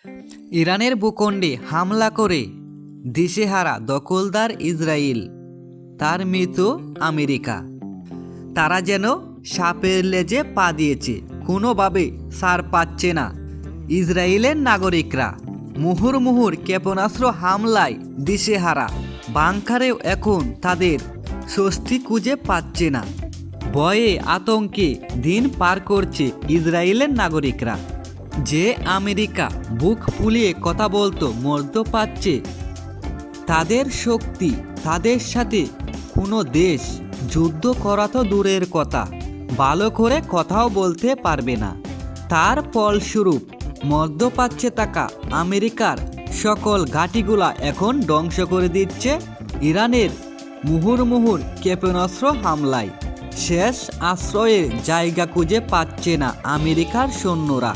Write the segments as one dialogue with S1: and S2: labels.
S1: ইরানের ভূখণ্ডে হামলা করে দিশেহারা দখলদার ইসরায়েল, তার মৃত আমেরিকা। তারা যেন সাপের লেজে পা দিয়েছে, কোনোভাবে ছাড় পাচ্ছে না ইসরায়েলের নাগরিকরা। মুহুর্মুহুর ক্ষেপণাস্ত্র হামলায় দিশেহারা, বাংকারেও এখন তাদের স্বস্তি খুঁজে পাচ্ছে না। ভয়ে আতঙ্কে দিন পার করছে ইসরায়েলের নাগরিকরা। যে আমেরিকা বুক ফুলিয়ে কথা বলতো মরতে পারছে, তাদের শক্তি, তাদের সাথে কোনো দেশ যুদ্ধ করা তো দূরের কথা, ভালো করে কথাও বলতে পারবে না। তার ফলস্বরূপ মধ্যপ্রাচ্যে থাকা আমেরিকার সকল ঘাঁটিগুলা এখন ধ্বংস করে দিচ্ছে ইরানের মুহুর্মুহুর ক্ষেপণাস্ত্র হামলায়। শেষ আশ্রয়ের জায়গা খুঁজে পাচ্ছে না আমেরিকার সৈন্যরা।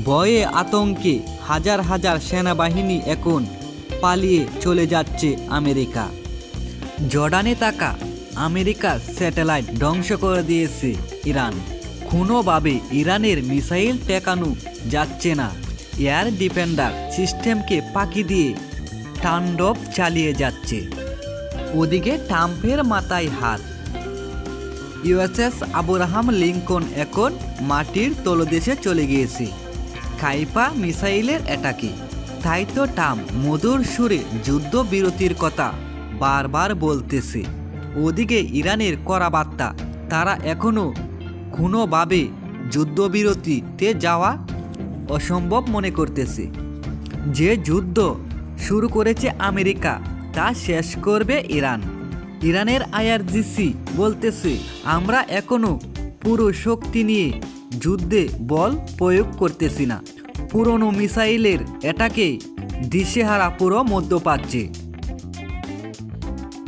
S1: ভয়ে আতঙ্কে হাজার হাজার সেনাবাহিনী এখন পালিয়ে চলে যাচ্ছে আমেরিকা। জর্ডানে থাকা আমেরিকার স্যাটেলাইট ধ্বংস করে দিয়েছে ইরান। কোনোভাবে ইরানের মিসাইল ঠেকানো যাচ্ছে না। এয়ার ডিফেন্ডার সিস্টেমকে ফাঁকি দিয়ে তাণ্ডব চালিয়ে যাচ্ছে। ওদিকে ট্রাম্পের মাথায় হাত। ইউএসএস আব্রাহাম লিঙ্কন এখন মাটির তলদেশে চলে গিয়েছে খাইফা মিসাইলের অ্যাটাকে। তাই তো ট্রাম্প মধুর সুরে যুদ্ধবিরতির কথা বারবার বলতেছে। ওদিকে ইরানের কড়া বার্তা, তারা এখনও কোনোভাবে যুদ্ধবিরতিতে যাওয়া অসম্ভব মনে করতেছে। যে যুদ্ধ শুরু করেছে আমেরিকা, তা শেষ করবে ইরান। ইরানের আইআরজিসি বলতেছে, আমরা এখনও পুরো শক্তি নিয়ে যুদ্ধে বল প্রয়োগ করতেছি না। পুরনো মিসাইলের অ্যাটাকে দিশেহারা পুরো মধ্যপ্রাচ্যে।